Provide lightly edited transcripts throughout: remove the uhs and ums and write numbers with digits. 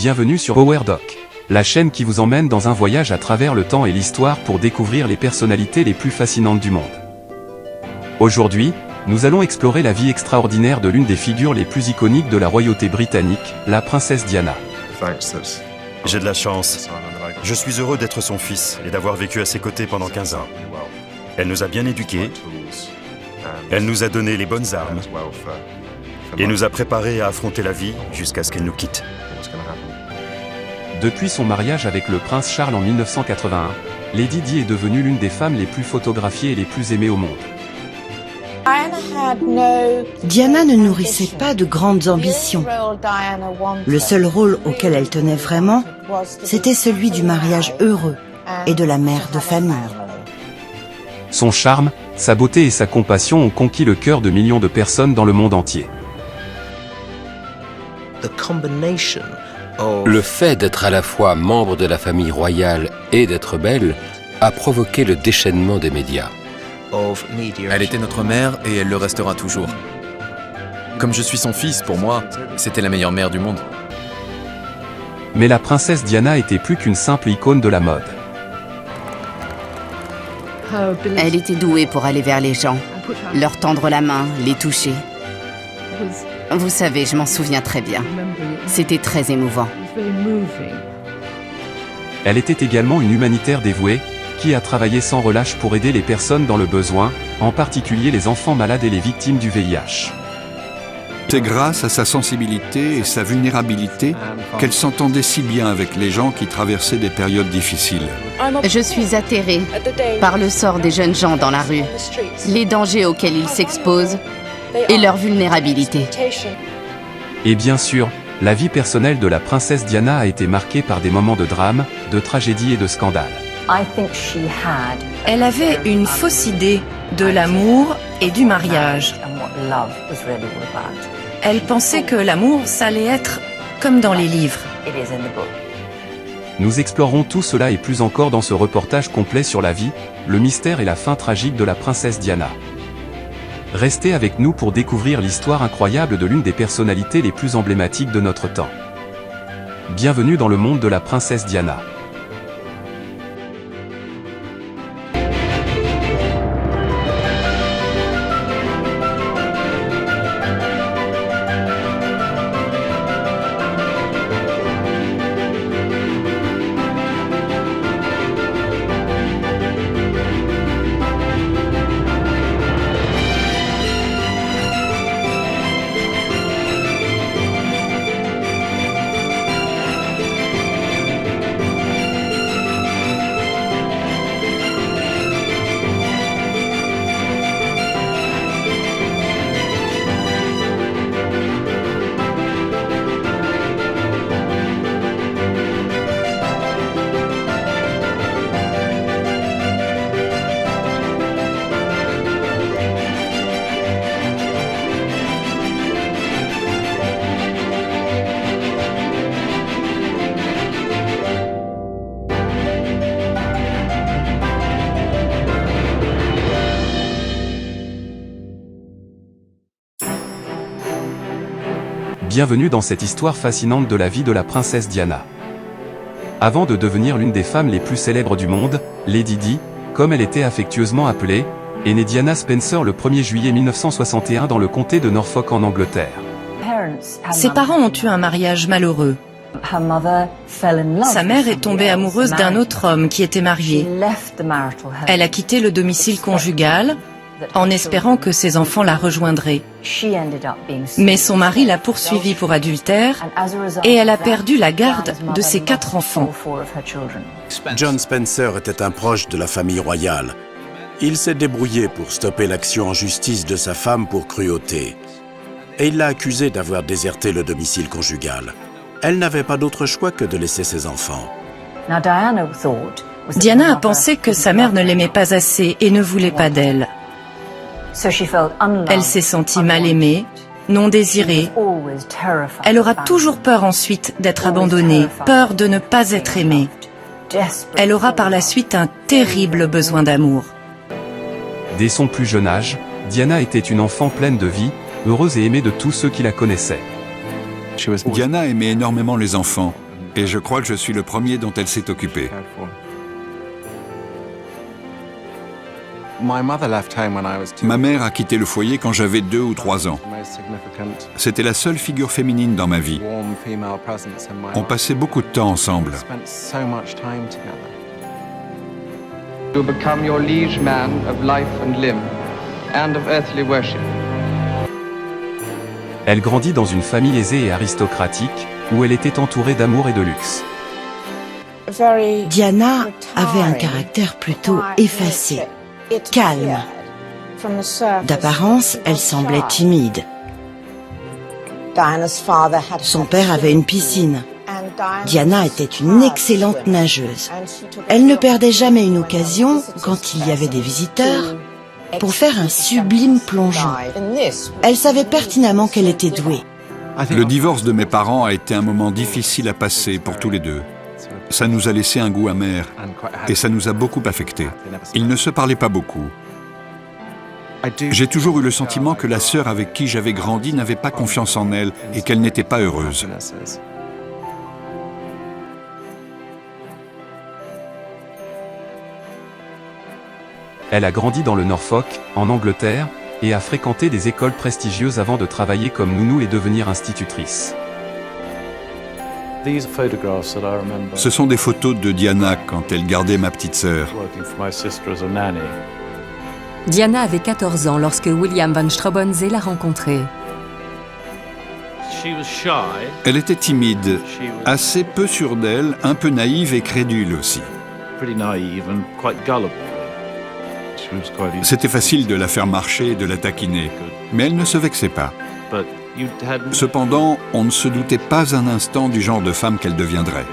Bienvenue sur Power Doc, la chaîne qui vous emmène dans un voyage à travers le temps et l'histoire pour découvrir les personnalités les plus fascinantes du monde. Aujourd'hui, nous allons explorer la vie extraordinaire de l'une des figures les plus iconiques de la royauté britannique, la princesse Diana. J'ai de la chance. Je suis heureux d'être son fils et d'avoir vécu à ses côtés pendant 15 ans. Elle nous a bien éduqués, elle nous a donné les bonnes armes et nous a préparés à affronter la vie jusqu'à ce qu'elle nous quitte. Depuis son mariage avec le prince Charles en 1981, Lady Di est devenue l'une des femmes les plus photographiées et les plus aimées au monde. Diana ne nourrissait pas de grandes ambitions. Le seul rôle auquel elle tenait vraiment, c'était celui du mariage heureux et de la mère de famille. Son charme, sa beauté et sa compassion ont conquis le cœur de millions de personnes dans le monde entier. Le fait d'être à la fois membre de la famille royale et d'être belle a provoqué le déchaînement des médias. Elle était notre mère et elle le restera toujours. Comme je suis son fils, pour moi, c'était la meilleure mère du monde. Mais la princesse Diana était plus qu'une simple icône de la mode. Elle était douée pour aller vers les gens, leur tendre la main, les toucher. Vous savez, je m'en souviens très bien. C'était très émouvant. Elle était également une humanitaire dévouée, qui a travaillé sans relâche pour aider les personnes dans le besoin, en particulier les enfants malades et les victimes du VIH. C'est grâce à sa sensibilité et sa vulnérabilité qu'elle s'entendait si bien avec les gens qui traversaient des périodes difficiles. Je suis atterrée par le sort des jeunes gens dans la rue, les dangers auxquels ils s'exposent et leur vulnérabilité. Et bien sûr, la vie personnelle de la princesse Diana a été marquée par des moments de drame, de tragédie et de scandale. Elle avait une fausse idée de l'amour et du mariage. Elle pensait que l'amour, ça allait être comme dans les livres. Nous explorons tout cela et plus encore dans ce reportage complet sur la vie, le mystère et la fin tragique de la princesse Diana. Restez avec nous pour découvrir l'histoire incroyable de l'une des personnalités les plus emblématiques de notre temps. Bienvenue dans le monde de la princesse Diana. Bienvenue dans cette histoire fascinante de la vie de la princesse Diana. Avant de devenir l'une des femmes les plus célèbres du monde, Lady Di, comme elle était affectueusement appelée, est née Diana Spencer le 1er juillet 1961 dans le comté de Norfolk en Angleterre. Ses parents ont eu un mariage malheureux. Sa mère est tombée amoureuse d'un autre homme qui était marié. Elle a quitté le domicile conjugal en espérant que ses enfants la rejoindraient. Mais son mari l'a poursuivie pour adultère et elle a perdu la garde de ses 4 enfants. John Spencer était un proche de la famille royale. Il s'est débrouillé pour stopper l'action en justice de sa femme pour cruauté. Et il l'a accusée d'avoir déserté le domicile conjugal. Elle n'avait pas d'autre choix que de laisser ses enfants. Diana a pensé que sa mère ne l'aimait pas assez et ne voulait pas d'elle. Elle s'est sentie mal aimée, non désirée. Elle aura toujours peur ensuite d'être abandonnée, peur de ne pas être aimée. Elle aura par la suite un terrible besoin d'amour. Dès son plus jeune âge, Diana était une enfant pleine de vie, heureuse et aimée de tous ceux qui la connaissaient. Diana aimait énormément les enfants Et je crois que je suis le premier dont elle s'est occupée. Ma mère a quitté le foyer quand j'avais 2 ou 3 ans. C'était la seule figure féminine dans ma vie. On passait beaucoup de temps ensemble. To become your liege man of life and limb, and of earthly worship. Elle grandit dans une famille aisée et aristocratique, où elle était entourée d'amour et de luxe. Diana avait un caractère plutôt effacé, calme. D'apparence, elle semblait timide. Son père avait une piscine. Diana était une excellente nageuse. Elle ne perdait jamais une occasion, quand il y avait des visiteurs, pour faire un sublime plongeon. Elle savait pertinemment qu'elle était douée. Le divorce de mes parents a été un moment difficile à passer pour tous les deux. Ça nous a laissé un goût amer et ça nous a beaucoup affectés. Ils ne se parlaient pas beaucoup. J'ai toujours eu le sentiment que la sœur avec qui j'avais grandi n'avait pas confiance en elle et qu'elle n'était pas heureuse. Elle a grandi dans le Norfolk, en Angleterre, et a fréquenté des écoles prestigieuses avant de travailler comme nounou et devenir institutrice. Ce sont des photos de Diana quand elle gardait ma petite sœur. Diana avait 14 ans lorsque William van Strobensee l'a rencontrée. Elle était timide, assez peu sûre d'elle, un peu naïve et crédule aussi. C'était facile de la faire marcher et de la taquiner, mais elle ne se vexait pas. Cependant, on ne se doutait pas un instant du genre de femme qu'elle deviendrait.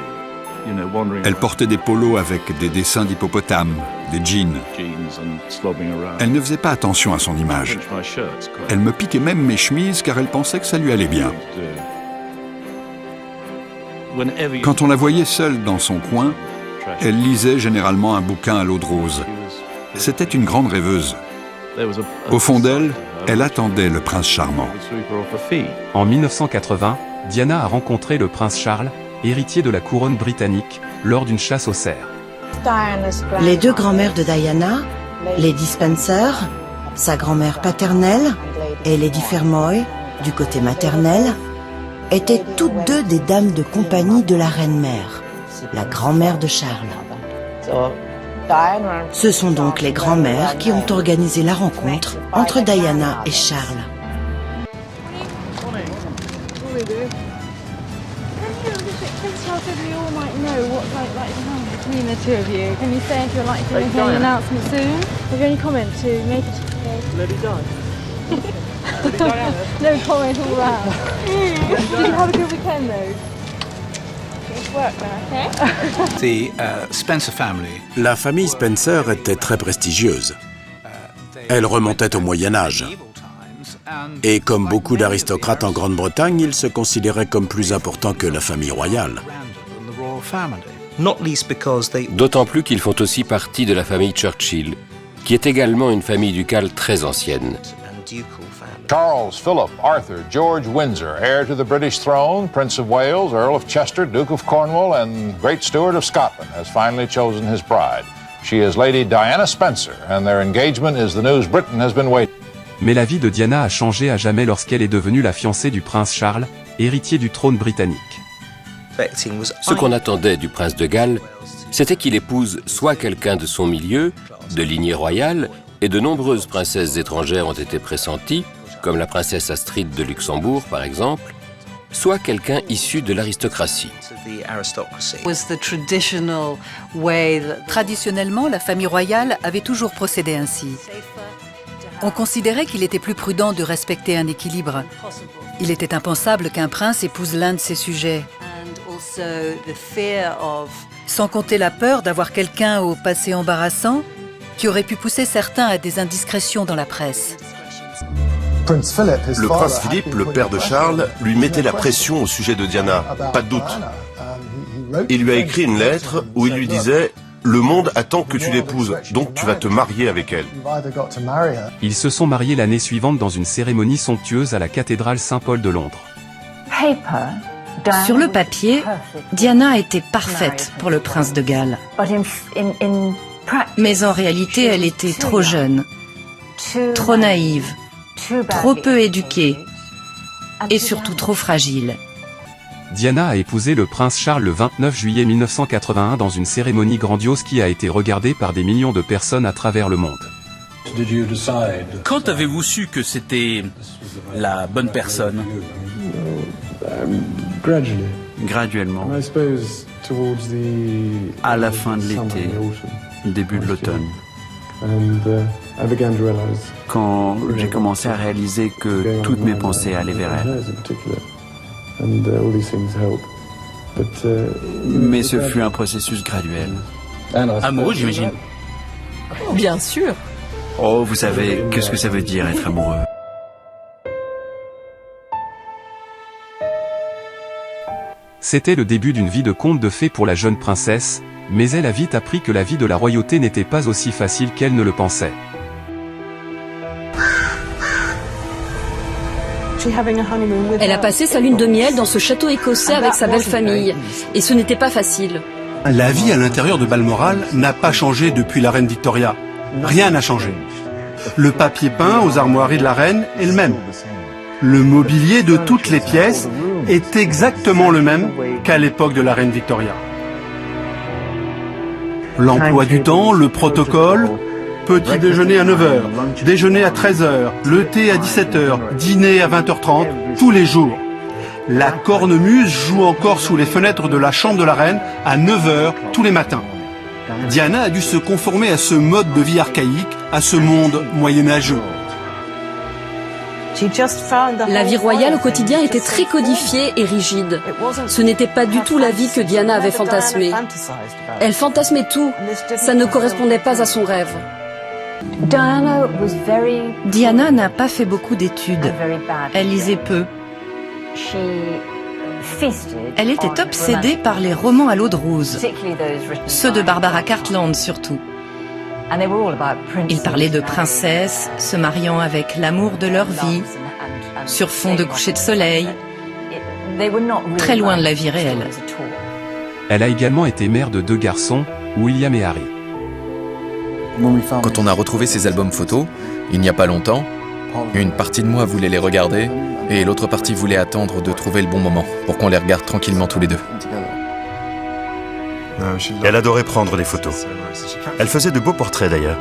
Elle portait des polos avec des dessins d'hippopotames, des jeans. Elle ne faisait pas attention à son image. Elle me piquait même mes chemises car elle pensait que ça lui allait bien. Quand on la voyait seule dans son coin, elle lisait généralement un bouquin à l'eau de rose. C'était une grande rêveuse. Au fond d'elle, elle attendait le prince charmant. En 1980, Diana a rencontré le prince Charles, héritier de la couronne britannique, lors d'une chasse aux cerfs. Les 2 grands-mères de Diana, Lady Spencer, sa grand-mère paternelle, et Lady Fermoy, du côté maternel, étaient toutes 2 des dames de compagnie de la reine-mère, la grand-mère de Charles. Ce sont donc les grands-mères qui ont organisé la rencontre entre Diana et Charles. La famille Spencer était très prestigieuse. Elle remontait au Moyen-Âge. Et comme beaucoup d'aristocrates en Grande-Bretagne, ils se considéraient comme plus importants que la famille royale. D'autant plus qu'ils font aussi partie de la famille Churchill, qui est également une famille ducale très ancienne. Charles, Philip, Arthur, George Windsor, heir to the British throne, Prince of Wales, Earl of Chester, Duke of Cornwall, and Great Steward of Scotland, has finally chosen his bride. She is Lady Diana Spencer, and their engagement is the news Britain has been waiting. Mais la vie de Diana a changé à jamais lorsqu'elle est devenue la fiancée du prince Charles, héritier du trône britannique. Ce qu'on attendait du prince de Galles, c'était qu'il épouse soit quelqu'un de son milieu, de lignée royale, et de nombreuses princesses étrangères ont été pressenties, comme la princesse Astrid de Luxembourg par exemple, soit quelqu'un issu de l'aristocratie. Traditionnellement, la famille royale avait toujours procédé ainsi. On considérait qu'il était plus prudent de respecter un équilibre. Il était impensable qu'un prince épouse l'un de ses sujets. Sans compter la peur d'avoir quelqu'un au passé embarrassant qui aurait pu pousser certains à des indiscrétions dans la presse. Le prince Philippe, le père de Charles, lui mettait la pression au sujet de Diana, pas de doute. Il lui a écrit une lettre où il lui disait « Le monde attend que tu l'épouses, donc tu vas te marier avec elle. » Ils se sont mariés l'année suivante dans une cérémonie somptueuse à la cathédrale Saint-Paul de Londres. Sur le papier, Diana était parfaite pour le prince de Galles. Mais en réalité, elle était trop jeune, trop naïve, trop peu éduquée et surtout trop fragile. Diana a épousé le prince Charles le 29 juillet 1981 dans une cérémonie grandiose qui a été regardée par des millions de personnes à travers le monde. Quand avez-vous su que c'était la bonne personne? Graduellement. À la fin de l'été, début de l'automne. Quand j'ai commencé à réaliser que toutes mes pensées allaient vers elle. Mais ce fut un processus graduel. Amoureux, j'imagine. Bien sûr. Oh, vous savez, qu'est-ce que ça veut dire être amoureux? C'était le début d'une vie de conte de fées pour la jeune princesse, mais elle a vite appris que la vie de la royauté n'était pas aussi facile qu'elle ne le pensait. Elle a passé sa lune de miel dans ce château écossais avec sa belle famille, et ce n'était pas facile. La vie à l'intérieur de Balmoral n'a pas changé depuis la reine Victoria. Rien n'a changé. Le papier peint aux armoiries de la reine est le même. Le mobilier de toutes les pièces est exactement le même qu'à l'époque de la reine Victoria. L'emploi du temps, le protocole, petit déjeuner à 9h, déjeuner à 13h, le thé à 17h, dîner à 20h30, tous les jours. La cornemuse joue encore sous les fenêtres de la chambre de la reine à 9h tous les matins. Diana a dû se conformer à ce mode de vie archaïque, à ce monde moyenâgeux. La vie royale au quotidien était très codifiée et rigide. Ce n'était pas du tout la vie que Diana avait fantasmée. Elle fantasmait tout. Ça ne correspondait pas à son rêve. Diana n'a pas fait beaucoup d'études. Elle lisait peu. Elle était obsédée par les romans à l'eau de rose, ceux de Barbara Cartland surtout. Ils parlaient de princesses se mariant avec l'amour de leur vie, sur fond de coucher de soleil, très loin de la vie réelle. Elle a également été mère de 2 garçons, William et Harry. Quand on a retrouvé ces albums photos, il n'y a pas longtemps, une partie de moi voulait les regarder et l'autre partie voulait attendre de trouver le bon moment pour qu'on les regarde tranquillement tous les deux. Elle adorait prendre des photos. Elle faisait de beaux portraits d'ailleurs.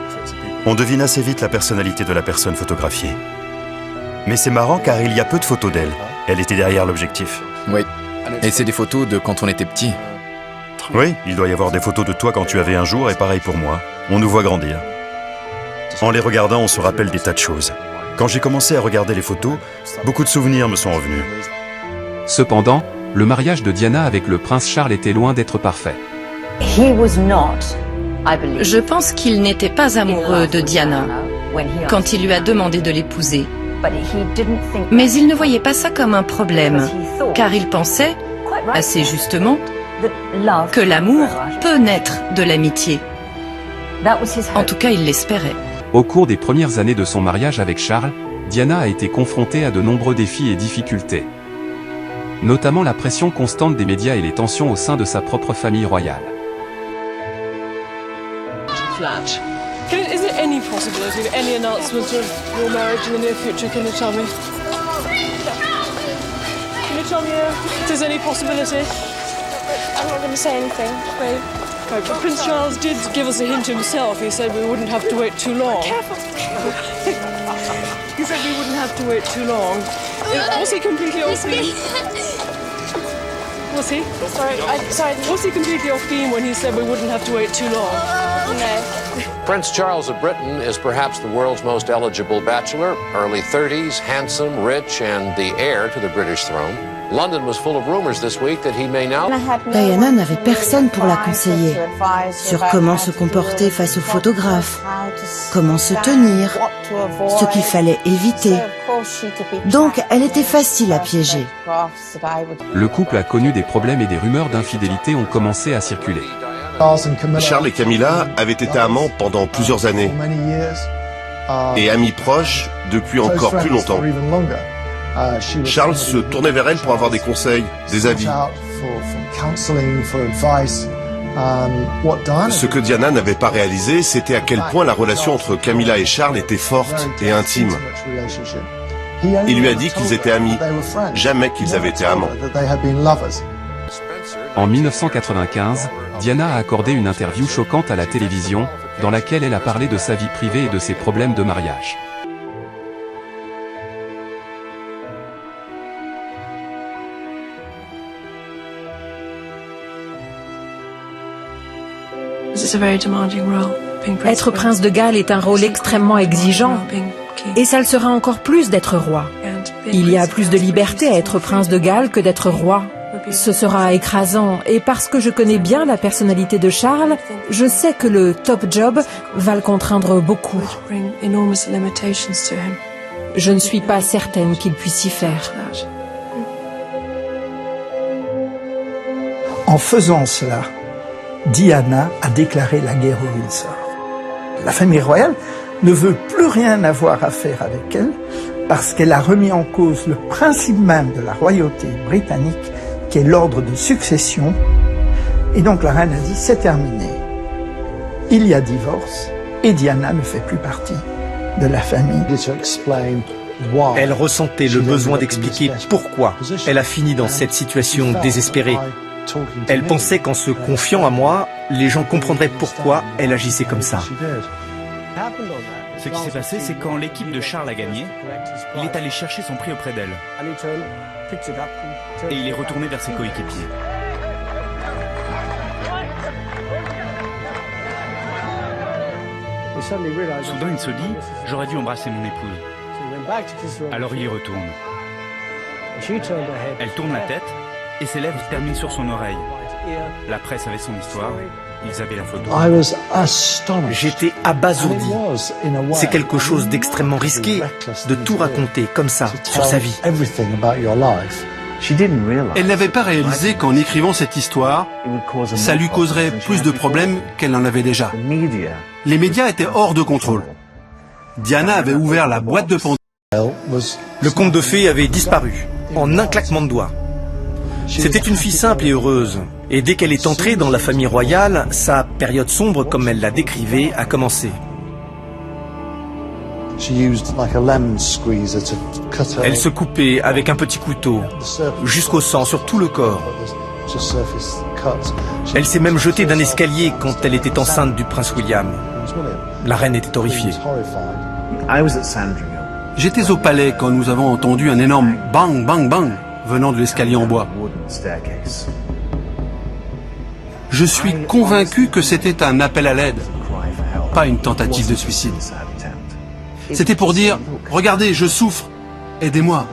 On devine assez vite la personnalité de la personne photographiée. Mais c'est marrant car il y a peu de photos d'elle. Elle était derrière l'objectif. Oui, et c'est des photos de quand on était petit. Oui, il doit y avoir des photos de toi quand tu avais un jour et pareil pour moi. On nous voit grandir. En les regardant, on se rappelle des tas de choses. Quand j'ai commencé à regarder les photos, beaucoup de souvenirs me sont revenus. Cependant, le mariage de Diana avec le prince Charles était loin d'être parfait. Je pense qu'il n'était pas amoureux de Diana quand il lui a demandé de l'épouser. Mais il ne voyait pas ça comme un problème, car il pensait, assez justement, que l'amour peut naître de l'amitié. En tout cas, il l'espérait. Au cours des premières années de son mariage avec Charles, Diana a été confrontée à de nombreux défis et difficultés. Notamment la pression constante des médias et les tensions au sein de sa propre famille royale. Is there any possibility of any announcement of your marriage in the near future? Can you tell me? Can you tell me if there's any possibility? I'm not going to say anything. Right. Right. But Prince Charles did give us a hint himself. He said we wouldn't have to wait too long. Careful. He said we wouldn't have to wait too long. Was he completely off beam? Was he? Sorry. Was he completely off beam when he said we wouldn't have to wait too long? No. Prince Charles of Britain is perhaps the world's most eligible bachelor, early 30s, handsome, rich, and the heir to the British throne. London was full of rumors this week that he may now... Diana n'avait personne pour la conseiller sur comment se comporter face aux photographes, comment se tenir, ce qu'il fallait éviter. Donc, elle était facile à piéger. Le couple a connu des problèmes et des rumeurs d'infidélité ont commencé à circuler. Charles et Camilla avaient été amants pendant plusieurs années et amis proches depuis encore plus longtemps. Charles se tournait vers elle pour avoir des conseils, des avis. Ce que Diana n'avait pas réalisé, c'était à quel point la relation entre Camilla et Charles était forte et intime. Il lui a dit qu'ils étaient amis, jamais qu'ils avaient été amants. En 1995, Diana a accordé une interview choquante à la télévision, dans laquelle elle a parlé de sa vie privée et de ses problèmes de mariage. Être prince de Galles est un rôle extrêmement exigeant, et ça le sera encore plus d'être roi. Il y a plus de liberté à être prince de Galles que d'être roi. Ce sera écrasant, et parce que je connais bien la personnalité de Charles, je sais que le top job va le contraindre beaucoup. Je ne suis pas certaine qu'il puisse y faire. En faisant cela, Diana a déclaré la guerre aux Windsor. La famille royale ne veut plus rien avoir à faire avec elle parce qu'elle a remis en cause le principe même de la royauté britannique qui est l'ordre de succession. Et donc la reine a dit c'est terminé. Il y a divorce et Diana ne fait plus partie de la famille. Elle ressentait le besoin d'expliquer pourquoi elle a fini dans cette situation désespérée. Elle pensait qu'en se confiant à moi, les gens comprendraient pourquoi elle agissait comme ça. Ce qui s'est passé, c'est quand l'équipe de Charles a gagné, il est allé chercher son prix auprès d'elle. Et il est retourné vers ses coéquipiers. Soudain, il se dit « J'aurais dû embrasser mon épouse ». Alors il y retourne. Elle tourne la tête et ses lèvres terminent sur son oreille. La presse avait son histoire, ils avaient la photo. J'étais abasourdi. C'est quelque chose d'extrêmement risqué de tout raconter comme ça sur sa vie. Elle n'avait pas réalisé qu'en écrivant cette histoire, ça lui causerait plus de problèmes qu'elle n'en avait déjà. Les médias étaient hors de contrôle. Diana avait ouvert la boîte de Pandore. Le conte de fées avait disparu, en un claquement de doigts. C'était une fille simple et heureuse. Et dès qu'elle est entrée dans la famille royale, sa période sombre, comme elle la décrivait, a commencé. Elle se coupait avec un petit couteau, jusqu'au sang sur tout le corps. Elle s'est même jetée d'un escalier quand elle était enceinte du prince William. La reine était horrifiée. J'étais au palais quand nous avons entendu un énorme bang, bang, bang venant de l'escalier en bois. Je suis convaincu que c'était un appel à l'aide, pas une tentative de suicide. C'était pour dire « Regardez, je souffre, aidez-moi ».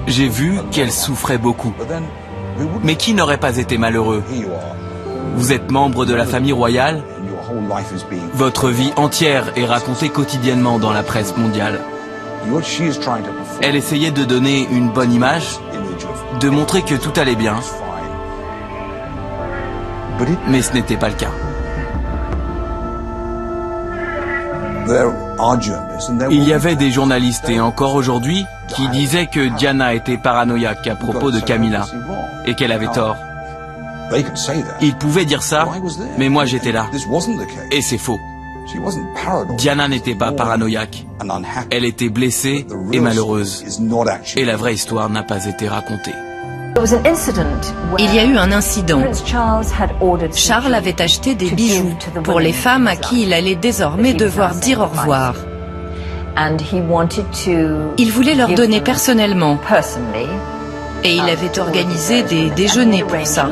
J'ai vu qu'elle souffrait beaucoup. Mais qui n'aurait pas été malheureux? Vous êtes membre de la famille royale. Votre vie entière est racontée quotidiennement dans la presse mondiale. Elle essayait de donner une bonne image, de montrer que tout allait bien. Mais ce n'était pas le cas. Il y avait des journalistes, et encore aujourd'hui, qui disaient que Diana était paranoïaque à propos de Camilla, et qu'elle avait tort. Ils pouvaient dire ça, mais moi j'étais là. Et c'est faux. Diana n'était pas paranoïaque. Elle était blessée et malheureuse. Et la vraie histoire n'a pas été racontée. Il y a eu un incident. Charles avait acheté des bijoux pour les femmes à qui il allait désormais devoir dire au revoir. Il voulait leur donner personnellement. Et il avait organisé des déjeuners pour ça.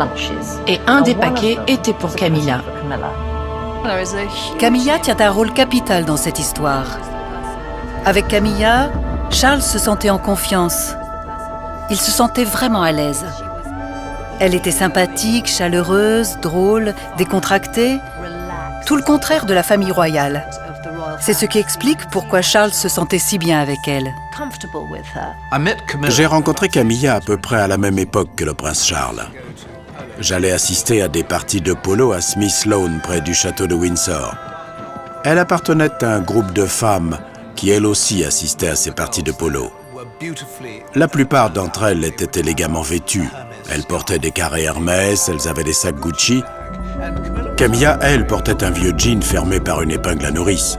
Et un des paquets était pour Camilla. Camilla tient un rôle capital dans cette histoire. Avec Camilla, Charles se sentait en confiance. Il se sentait vraiment à l'aise. Elle était sympathique, chaleureuse, drôle, décontractée. Tout le contraire de la famille royale. C'est ce qui explique pourquoi Charles se sentait si bien avec elle. J'ai rencontré Camilla à peu près à la même époque que le prince Charles. J'allais assister à des parties de polo à Smith Lawn, près du château de Windsor. Elle appartenait à un groupe de femmes qui elles aussi assistaient à ces parties de polo. La plupart d'entre elles étaient élégamment vêtues. Elles portaient des carrés Hermès, elles avaient des sacs Gucci. Camilla, elle, portait un vieux jean fermé par une épingle à nourrice.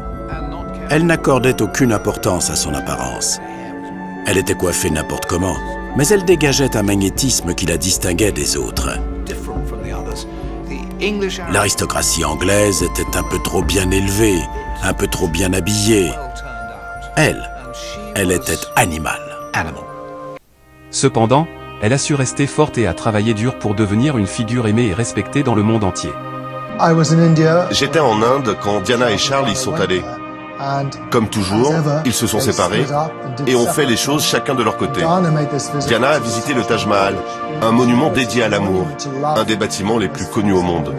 Elle n'accordait aucune importance à son apparence. Elle était coiffée n'importe comment, mais elle dégageait un magnétisme qui la distinguait des autres. L'aristocratie anglaise était un peu trop bien élevée, un peu trop bien habillée. Elle était animale. Cependant, elle a su rester forte et a travaillé dur pour devenir une figure aimée et respectée dans le monde entier. J'étais en Inde quand Diana et Charles y sont allés. Comme toujours, ils se sont séparés et ont fait les choses chacun de leur côté. Diana a visité le Taj Mahal, un monument dédié à l'amour, un des bâtiments les plus connus au monde.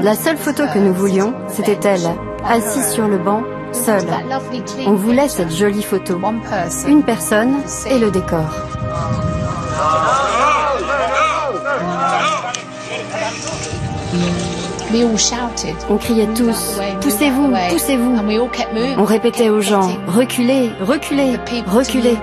La seule photo que nous voulions, c'était elle, assise sur le banc, seule. On voulait cette jolie photo. Une personne et le décor. On criait tous, poussez-vous, poussez-vous. On répétait aux gens, reculez, reculez, reculez.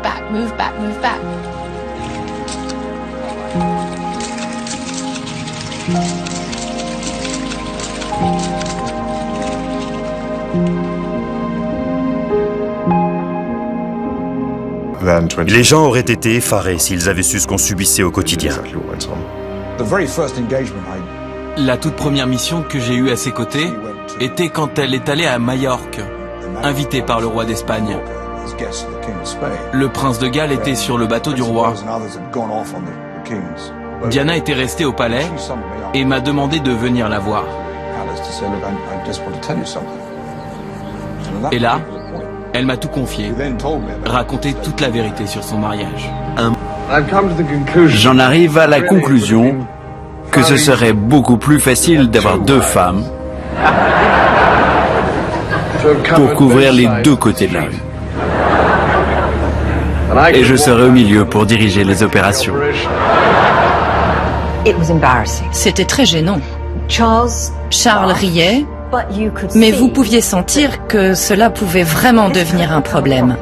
Les gens auraient été effarés s'ils avaient su ce qu'on subissait au quotidien. La toute première mission que j'ai eue à ses côtés était quand elle est allée à Majorque, invitée par le roi d'Espagne. Le prince de Galles était sur le bateau du roi. Diana était restée au palais et m'a demandé de venir la voir. Et là, elle m'a tout confié, raconté toute la vérité sur son mariage. J'en arrive à la conclusion que ce serait beaucoup plus facile d'avoir deux femmes pour couvrir les deux côtés de la rue. Et je serai au milieu pour diriger les opérations. C'était très gênant. Charles riait, mais vous pouviez sentir que cela pouvait vraiment devenir un problème.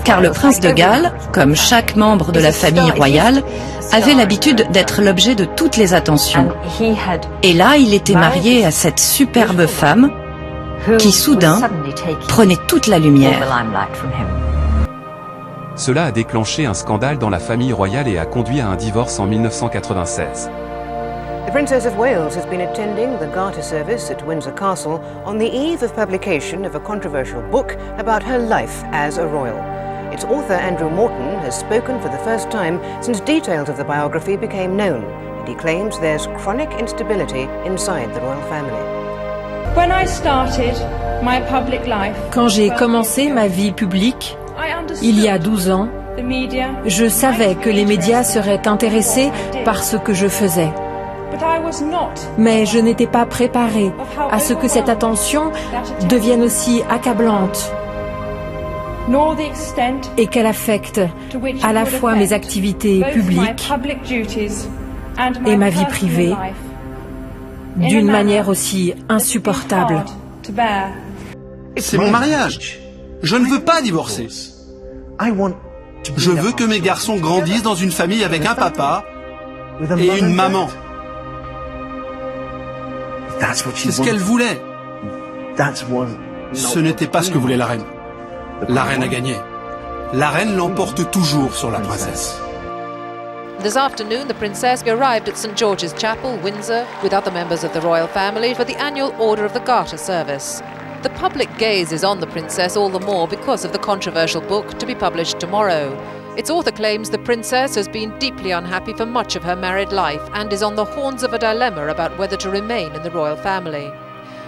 Car le prince de Galles, comme chaque membre de la famille royale, avait l'habitude d'être l'objet de toutes les attentions. Et là, il était marié à cette superbe femme qui, soudain, prenait toute la lumière. Cela a déclenché un scandale dans la famille royale et a conduit à un divorce en 1996. The Princess of Wales has been attending the Garter service at Windsor Castle on the eve of publication of a controversial book about her life as a royal. Its author, Andrew Morton, has spoken for the first time since details of the biography became known, and he claims there's chronic instability inside the royal family. Quand j'ai commencé ma vie publique, il y a 12 ans, je savais que les médias seraient intéressés par ce que je faisais. Mais je n'étais pas préparée à ce que cette attention devienne aussi accablante et qu'elle affecte à la fois mes activités publiques et ma vie privée d'une manière aussi insupportable. C'est mon mariage. Je ne veux pas divorcer. Je veux que mes garçons grandissent dans une famille avec un papa et une maman. C'est ce qu'elle voulait. Ce n'était pas ce que voulait la reine. La reine a gagné. La reine l'emporte toujours sur la princesse. This afternoon, the Princess arrived at St George's Chapel, Windsor, with other members of the royal family for the annual Order of the Garter service. The public gaze is on the Princess all the more because of the controversial book to be published tomorrow. Its author claims the Princess has been deeply unhappy for much of her married life and is on the horns of a dilemma about whether to remain in the royal family.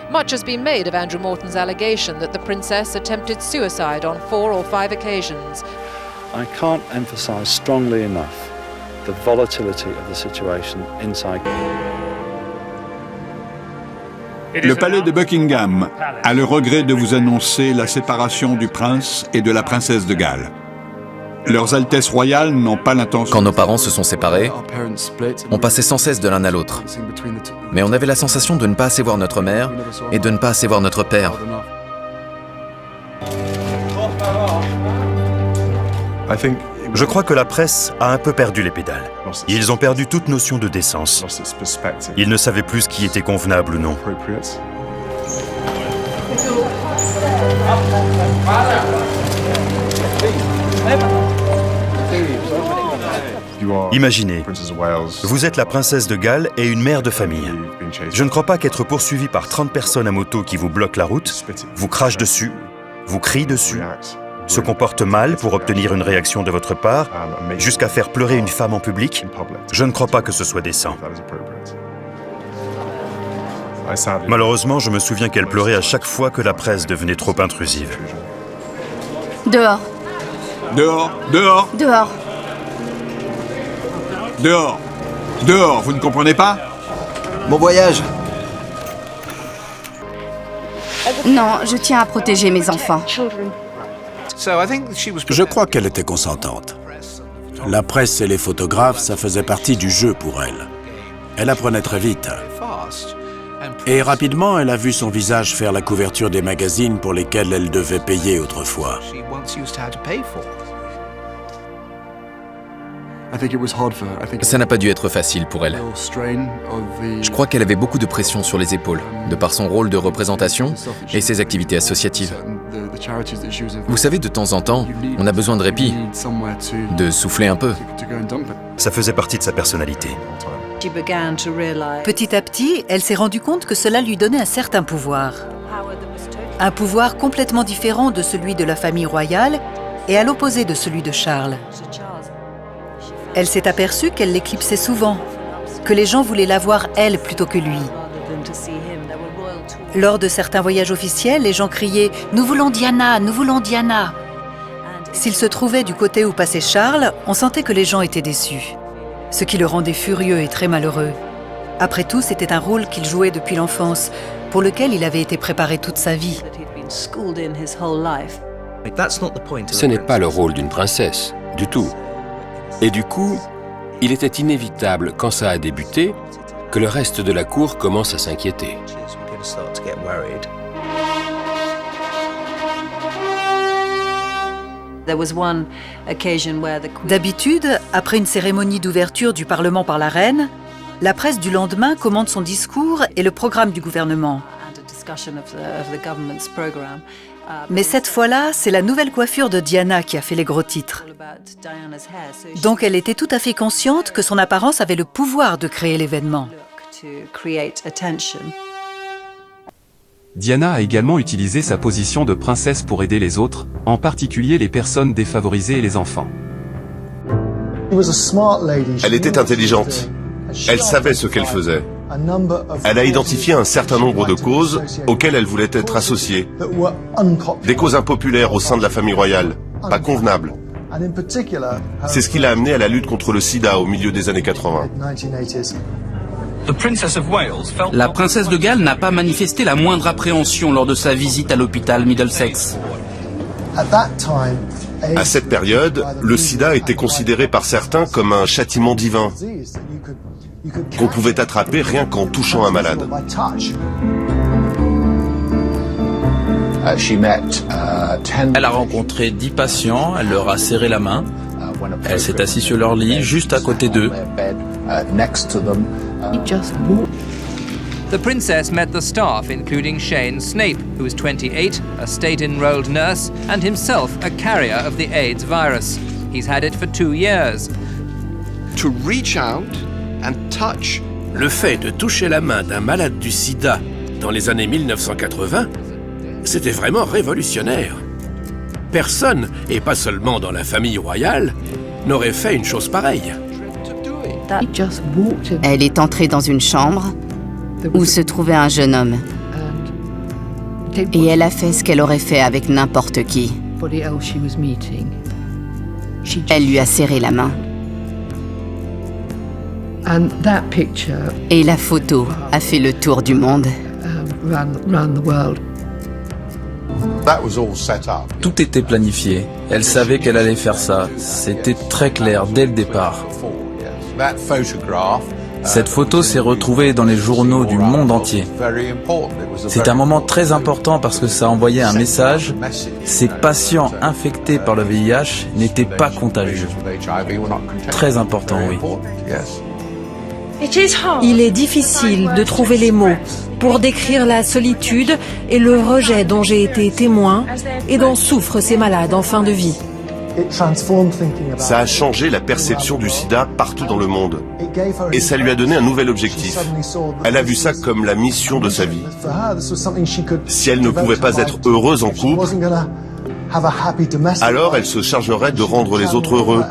Much has been made of Andrew Morton's allegation that the Princess attempted suicide on 4 or 5 occasions. I can't emphasize strongly enough the volatility of the situation inside. Le palais de Buckingham a le regret de vous annoncer la séparation du prince et de la princesse de Galles. Leurs Altesses royales n'ont pas l'intention... Quand nos parents se sont séparés, on passait sans cesse de l'un à l'autre. Mais on avait la sensation de ne pas assez voir notre mère et de ne pas assez voir notre père. Je crois que la presse a un peu perdu les pédales. Ils ont perdu toute notion de décence. Ils ne savaient plus ce qui était convenable ou non. Imaginez, vous êtes la princesse de Galles et une mère de famille. Je ne crois pas qu'être poursuivi par 30 personnes à moto qui vous bloquent la route, vous crachent dessus, vous crient dessus, se comportent mal pour obtenir une réaction de votre part, jusqu'à faire pleurer une femme en public, je ne crois pas que ce soit décent. Malheureusement, je me souviens qu'elle pleurait à chaque fois que la presse devenait trop intrusive. Dehors. Dehors, dehors, Dehors. dehors, dehors, vous ne comprenez pas? Bon voyage. Non, je tiens à protéger mes enfants. Je crois qu'elle était consentante. La presse et les photographes, ça faisait partie du jeu pour elle. Elle apprenait très vite. Et rapidement, elle a vu son visage faire la couverture des magazines pour lesquels elle devait payer autrefois. Ça n'a pas dû être facile pour elle. Je crois qu'elle avait beaucoup de pression sur les épaules, de par son rôle de représentation et ses activités associatives. Vous savez, de temps en temps, on a besoin de répit, de souffler un peu. Ça faisait partie de sa personnalité. Petit à petit, elle s'est rendue compte que cela lui donnait un certain pouvoir. Un pouvoir complètement différent de celui de la famille royale et à l'opposé de celui de Charles. Elle s'est aperçue qu'elle l'éclipsait souvent, que les gens voulaient la voir elle plutôt que lui. Lors de certains voyages officiels, les gens criaient « Nous voulons Diana, nous voulons Diana !» S'il se trouvait du côté où passait Charles, on sentait que les gens étaient déçus, ce qui le rendait furieux et très malheureux. Après tout, c'était un rôle qu'il jouait depuis l'enfance, pour lequel il avait été préparé toute sa vie. Ce n'est pas le rôle d'une princesse, du tout. Et du coup, il était inévitable, quand ça a débuté, que le reste de la cour commence à s'inquiéter. D'habitude, après une cérémonie d'ouverture du Parlement par la reine, la presse du lendemain commande son discours et le programme du gouvernement. Mais cette fois-là, c'est la nouvelle coiffure de Diana qui a fait les gros titres. Donc elle était tout à fait consciente que son apparence avait le pouvoir de créer l'événement. Diana a également utilisé sa position de princesse pour aider les autres, en particulier les personnes défavorisées et les enfants. Elle était intelligente. Elle savait ce qu'elle faisait. Elle a identifié un certain nombre de causes auxquelles elle voulait être associée. Des causes impopulaires au sein de la famille royale, pas convenables. C'est ce qui l'a amenée à la lutte contre le sida au milieu des années 80. La princesse de Galles n'a pas manifesté la moindre appréhension lors de sa visite à l'hôpital Middlesex. À cette période, le sida était considéré par certains comme un châtiment divin, qu'on pouvait attraper rien qu'en touchant un malade. Elle a rencontré 10 patients, elle leur a serré la main. Elle s'est assise sur leur lit, juste à côté d'eux. The princess met the staff, including Shane Snape, who is 28, a state-enrolled nurse, and himself a carrier of the AIDS virus. He's had it for 2 years. To reach out and touch. Le fait de toucher la main d'un malade du sida dans les années 1980, c'était vraiment révolutionnaire. Personne, et pas seulement dans la famille royale, n'aurait fait une chose pareille. Elle est entrée dans une chambre où se trouvait un jeune homme. Et elle a fait ce qu'elle aurait fait avec n'importe qui. Elle lui a serré la main. Et la photo a fait le tour du monde. Tout était planifié. Elle savait qu'elle allait faire ça. C'était très clair dès le départ. Cette photo s'est retrouvée dans les journaux du monde entier. C'est un moment très important parce que ça envoyait un message. Ces patients infectés par le VIH n'étaient pas contagieux. Très important, oui. Il est difficile de trouver les mots pour décrire la solitude et le rejet dont j'ai été témoin et dont souffrent ces malades en fin de vie. Ça a changé la perception du sida partout dans le monde. Et ça lui a donné un nouvel objectif. Elle a vu ça comme la mission de sa vie. Si elle ne pouvait pas être heureuse en couple, alors elle se chargerait de rendre les autres heureux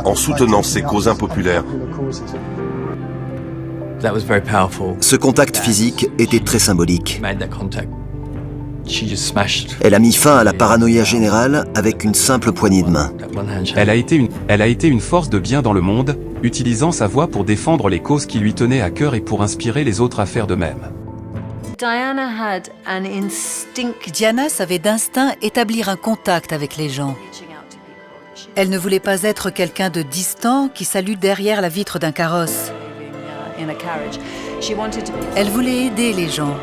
en soutenant ces causes impopulaires. Ce contact physique était très symbolique. Elle a mis fin à la paranoïa générale avec une simple poignée de main. Elle a été une force de bien dans le monde, utilisant sa voix pour défendre les causes qui lui tenaient à cœur et pour inspirer les autres à faire de même. Diana savait d'instinct établir un contact avec les gens. Elle ne voulait pas être quelqu'un de distant qui salue derrière la vitre d'un carrosse. Elle voulait aider les gens.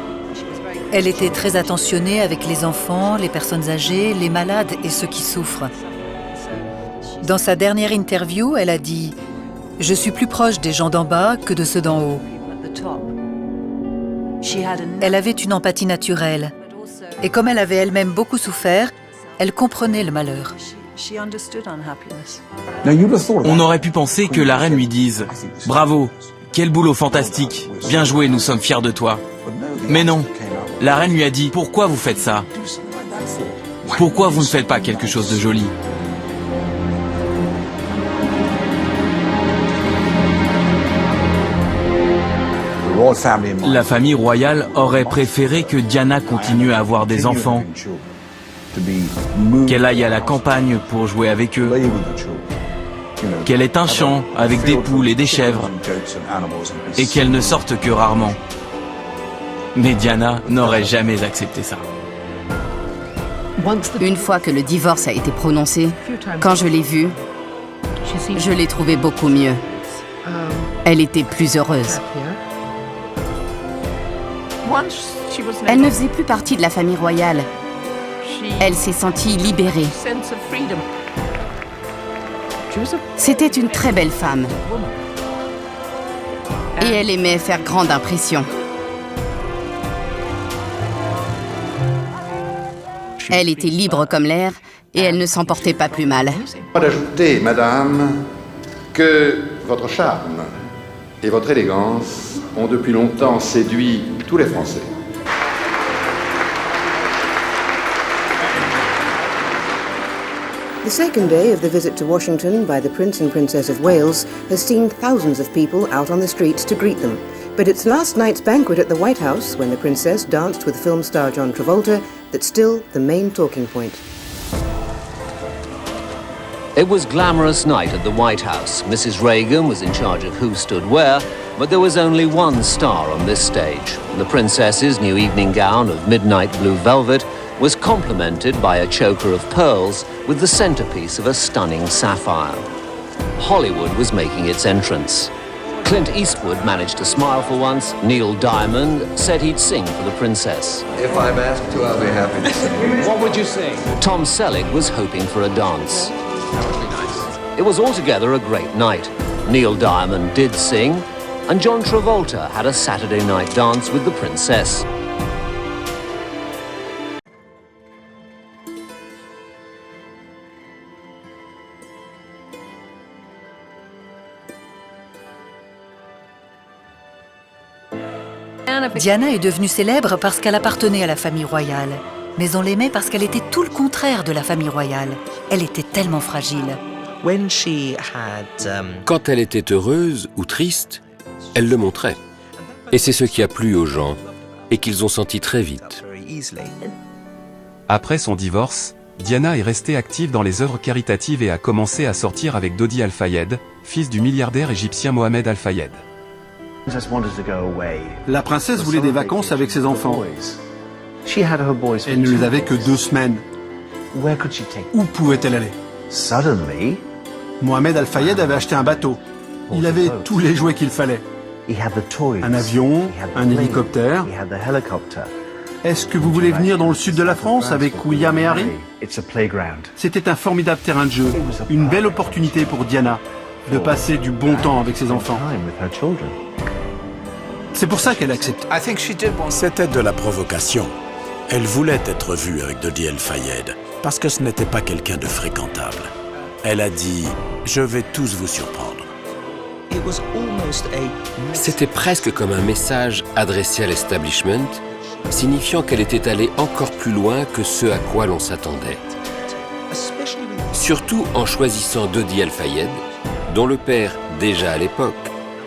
Elle était très attentionnée avec les enfants, les personnes âgées, les malades et ceux qui souffrent. Dans sa dernière interview, elle a dit « Je suis plus proche des gens d'en bas que de ceux d'en haut ». Elle avait une empathie naturelle. Et comme elle avait elle-même beaucoup souffert, elle comprenait le malheur. On aurait pu penser que la reine lui dise « Bravo, quel boulot fantastique, bien joué, nous sommes fiers de toi ». Mais non, la reine lui a dit « Pourquoi vous faites ça? Pourquoi vous ne faites pas quelque chose de joli ?» La famille royale aurait préféré que Diana continue à avoir des enfants, qu'elle aille à la campagne pour jouer avec eux, qu'elle ait un champ avec des poules et des chèvres, et qu'elle ne sorte que rarement. Mais Diana n'aurait jamais accepté ça. Une fois que le divorce a été prononcé, quand je l'ai vue, je l'ai trouvée beaucoup mieux. Elle était plus heureuse. Elle ne faisait plus partie de la famille royale. Elle s'est sentie libérée. C'était une très belle femme. Et elle aimait faire grande impression. Elle était libre comme l'air et elle ne s'en portait pas plus mal. D'ajouter, madame, que votre charme et votre élégance ont depuis longtemps séduit tous les Français. The second day of the visit to Washington by the Prince and Princess of Wales has seen thousands of people out on the streets to greet them. But it's last night's banquet at the White House, when the Princess danced with film star John Travolta, that's still the main talking point. It was glamorous night at the White House. Mrs. Reagan was in charge of who stood where, but there was only one star on this stage. The princess's new evening gown of midnight blue velvet was complemented by a choker of pearls with the centerpiece of a stunning sapphire. Hollywood was making its entrance. Clint Eastwood managed to smile for once. Neil Diamond said he'd sing for the princess. If I'm asked to, I'll be happy to sing. What would you sing? Tom Selleck was hoping for a dance. That would be nice. It was altogether a great night. Neil Diamond did sing, and John Travolta had a Saturday night dance with the princess. Diana est devenue célèbre parce qu'elle appartenait à la famille royale. Mais on l'aimait parce qu'elle était tout le contraire de la famille royale. Elle était tellement fragile. Quand elle était heureuse ou triste, elle le montrait. Et c'est ce qui a plu aux gens et qu'ils ont senti très vite. Après son divorce, Diana est restée active dans les œuvres caritatives et a commencé à sortir avec Dodi Al-Fayed, fils du milliardaire égyptien Mohamed Al-Fayed. La princesse voulait des vacances avec ses enfants. Elle ne les avait que 2 semaines. Où pouvait-elle aller? Mohamed Al-Fayed avait acheté un bateau. Il avait tous les jouets qu'il fallait. Un avion, un hélicoptère. Est-ce que vous voulez venir dans le sud de la France avec William et Harry? C'était un formidable terrain de jeu, une belle opportunité pour Diana de passer du bon temps avec ses enfants. C'est pour ça qu'elle accepte. C'était de la provocation. Elle voulait être vue avec Dodi Al-Fayed, parce que ce n'était pas quelqu'un de fréquentable. Elle a dit « Je vais tous vous surprendre ». C'était presque comme un message adressé à l'establishment, signifiant qu'elle était allée encore plus loin que ce à quoi l'on s'attendait. Surtout en choisissant Dodi Al-Fayed, dont le père, déjà à l'époque,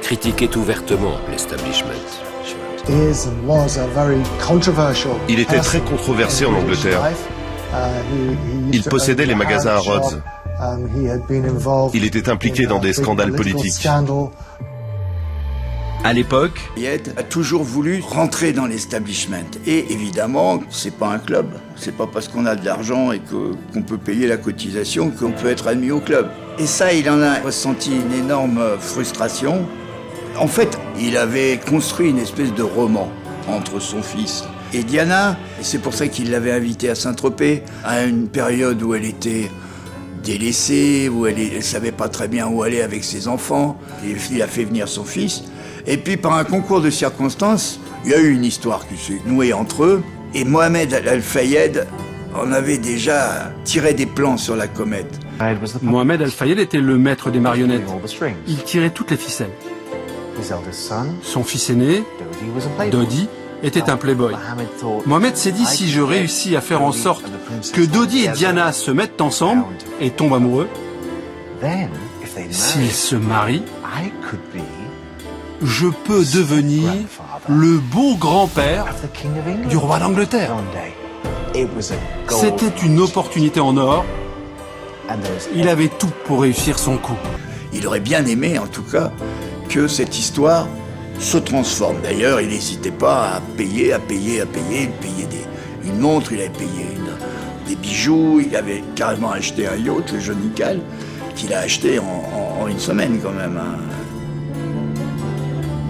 critiquait ouvertement l'establishment. Il était très controversé en Angleterre. Il possédait les magasins à Rhodes. Il était impliqué dans des scandales politiques. À l'époque, Fayed a toujours voulu rentrer dans l'establishment. Et évidemment, c'est pas un club. C'est pas parce qu'on a de l'argent et qu'on peut payer la cotisation qu'on peut être admis au club. Et ça, il en a ressenti une énorme frustration. En fait, il avait construit une espèce de roman entre son fils et Diana. Et c'est pour ça qu'il l'avait invitée à Saint-Tropez, à une période où elle était délaissée, où elle ne savait pas très bien où aller avec ses enfants. Et il a fait venir son fils. Et puis, par un concours de circonstances, il y a eu une histoire qui s'est nouée entre eux. Et Mohamed Al-Fayed en avait déjà tiré des plans sur la comète. Mohamed Al-Fayed était le maître des marionnettes. Il tirait toutes les ficelles. Son fils aîné, Dodi, était un playboy. Mohamed s'est dit, si je réussis à faire en sorte que Dodi et Diana se mettent ensemble et tombent amoureux, s'ils se marient, je peux devenir le beau grand-père du roi d'Angleterre. C'était une opportunité en or. Il avait tout pour réussir son coup. Il aurait bien aimé, en tout cas, que cette histoire se transforme. D'ailleurs, il n'hésitait pas à payer. Il payait une montre, il avait payé des bijoux, il avait carrément acheté un yacht, le Johnny Cal, qu'il a acheté en une semaine quand même.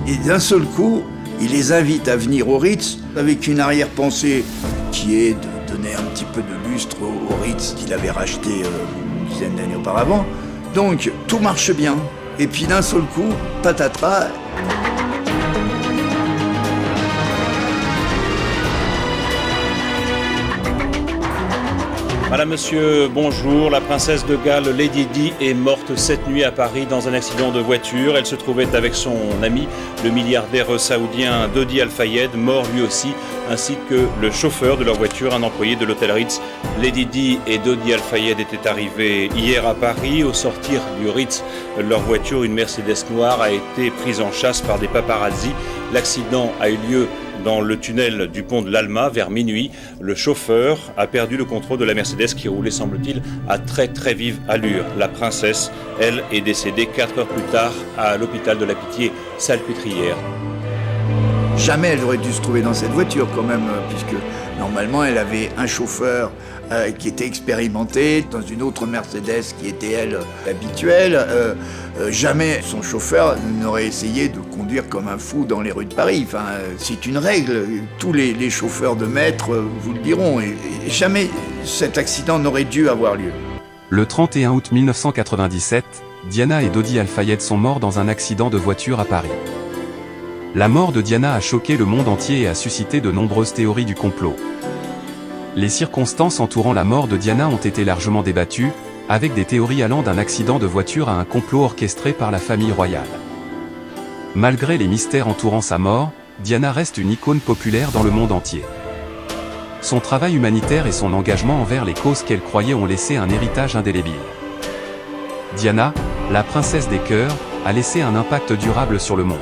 Et d'un seul coup, il les invite à venir au Ritz avec une arrière-pensée qui est de donner un petit peu de lustre au Ritz qu'il avait racheté une dizaine d'années auparavant. Donc, tout marche bien. Et puis d'un seul coup, patatras. Madame, monsieur, bonjour. La princesse de Galles, Lady Di, est morte cette nuit à Paris dans un accident de voiture. Elle se trouvait avec son ami, le milliardaire saoudien Dodi Al-Fayed, mort lui aussi, ainsi que le chauffeur de leur voiture, un employé de l'hôtel Ritz. Lady Di et Dodi Al-Fayed étaient arrivés hier à Paris. Au sortir du Ritz, leur voiture, une Mercedes noire, a été prise en chasse par des paparazzis. L'accident a eu lieu dans le tunnel du pont de l'Alma vers minuit. Le chauffeur a perdu le contrôle de la Mercedes qui roulait, semble-t-il, à très très vive allure. La princesse, elle, est décédée 4 heures plus tard à l'hôpital de la Pitié-Salpêtrière. Jamais elle aurait dû se trouver dans cette voiture quand même, puisque normalement elle avait un chauffeur qui était expérimenté, dans une autre Mercedes qui était elle habituelle. Jamais son chauffeur n'aurait essayé de conduire comme un fou dans les rues de Paris. Enfin, c'est une règle, tous les chauffeurs de maître vous le diront, et jamais cet accident n'aurait dû avoir lieu. Le 31 août 1997, Diana et Dodi Al-Fayed sont morts dans un accident de voiture à Paris. La mort de Diana a choqué le monde entier et a suscité de nombreuses théories du complot. Les circonstances entourant la mort de Diana ont été largement débattues, avec des théories allant d'un accident de voiture à un complot orchestré par la famille royale. Malgré les mystères entourant sa mort, Diana reste une icône populaire dans le monde entier. Son travail humanitaire et son engagement envers les causes qu'elle croyait ont laissé un héritage indélébile. Diana, la princesse des cœurs, a laissé un impact durable sur le monde.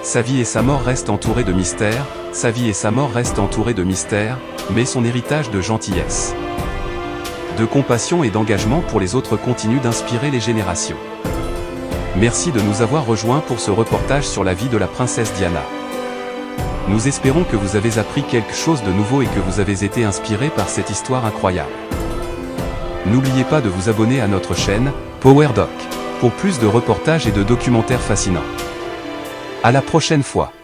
Sa vie et sa mort restent entourées de mystères, mais son héritage de gentillesse, de compassion et d'engagement pour les autres continue d'inspirer les générations. Merci de nous avoir rejoints pour ce reportage sur la vie de la princesse Diana. Nous espérons que vous avez appris quelque chose de nouveau et que vous avez été inspiré par cette histoire incroyable. N'oubliez pas de vous abonner à notre chaîne, PowerDoc, pour plus de reportages et de documentaires fascinants. À la prochaine fois.